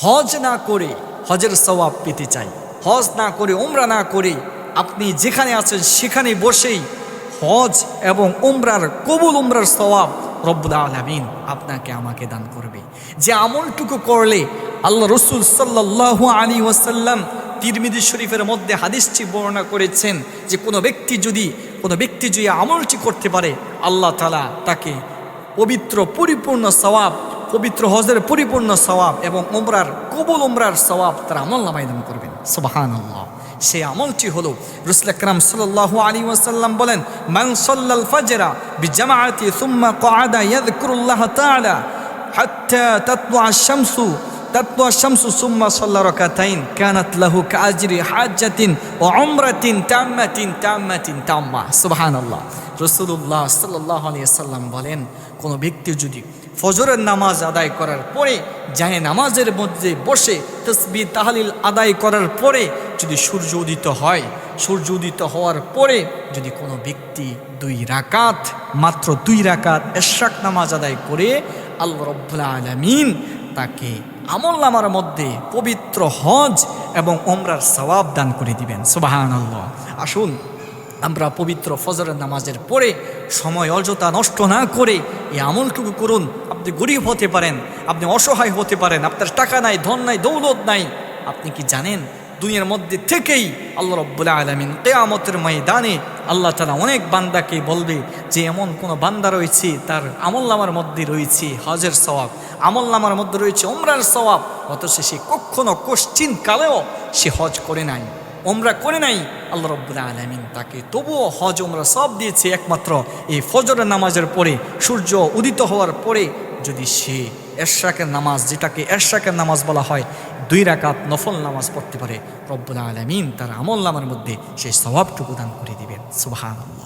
হজ না করে হজের সওয়াব পেতে চাই, হজ না করে উমরা না করে আপনি যেখানে আছেন সেখানে বসেই হজ এবং উমরার কবুল উমরার সওয়াব রব্বুল আলামিন আপনাকে আমাকে দান করবে। যে আমলটুকু করলে আল্লাহ রসুল সাল্লাল্লাহু আলাইহি ওয়াসাল্লাম তিরমিজি শরীফের মধ্যে হাদিসটি বর্ণনা করেছেন যে কোনো ব্যক্তি যদি আমলটি করতে পারে আল্লাহ তাআলা তাকে পবিত্র পরিপূর্ণ সওয়াব, পবিত্র হজের পরিপূর্ণ সওয়াব এবং উমরার কবুল উমরার সওয়াব তার আমলনামায় দান করবেন। সুবহানাল্লাহ। সেই আমলটি হলো রাসূল আকরাম সাল্লাল্লাহু আলাইহি ওয়াসাল্লাম বলেন, মান সাল্লাল ফাজরা বিজামাআতি সুম্মা ক্বাআদা ইয়াযকুরুল্লাহ তাআলা হাত্তা তাতলুআ আশ-শামসু সুম্মা সাল্লা রাকাতাইন কানাত লাহু কাআজরি হাজ্জাতিন ওয়া উমরাতিন তাম্মা। সুবহানাল্লাহ। রাসূলুল্লাহ সাল্লাল্লাহু আলাইহি ওয়াসাল্লাম বলেন, কোনো ব্যক্তি যদি ফজরের নামাজ আদায় করার পরে জানে নামাজের মধ্যে বসে তাসবিহ তাহলিল আদায় করার পরে যদি সূর্য উদিত হয়, সূর্য উদিত হওয়ার পরে যদি কোনো ব্যক্তি মাত্র দুই রাকাত ইশরাক নামাজ আদায় করে আল্লাহ রাব্বুল আলামিন তাকে আমলনামার মধ্যে পবিত্র হজ এবং উমরার সওয়াব দান করে দিবেন। সুবহানাল্লাহ। আসুন আমরা পবিত্র ফজরের নামাজের পরে সময় অযথা নষ্ট না করে এই আমলটুকু করুন। আপনি গরিব হতে পারেন, আপনি অসহায় হতে পারেন, আপনার টাকা নাই, ধন নাই, দৌলত নাই। আপনি কি জানেন দুনিয়ার মধ্যে থেকেই আল্লাহ রাব্বুল আলামিন কিয়ামতের ময়দানে আল্লাহ তাআলা অনেক বান্দাকে বলবে যে এমন কোনো বান্দা রয়েছে তার আমলনামার মধ্যে রয়েছে হজের সওয়াব, আমলনামার মধ্যে রয়েছে উমরার সওয়াব, অথচ সে কখনো কোশ্চিন কালেও সে হজ করে নাই, উমরা করে নাই। আল্লাহ রাব্বুল আলামিন তাকে তবুও হজ উমরা সব দিয়েছে একমাত্র এই ফজরের নামাজের পরে, সূর্য উদিত হওয়ার পরে যদি সে ইশরাকের নামাজ, যেটাকে ইশরাকের নামাজ বলা হয়, 2 রাকাত নফল নামাজ পড়তে পারে, রব্বুল আলামিন তার আমলনামার মধ্যে সেই সওয়াবটুকু দান করে দিবেন। সুবহানাল্লাহ।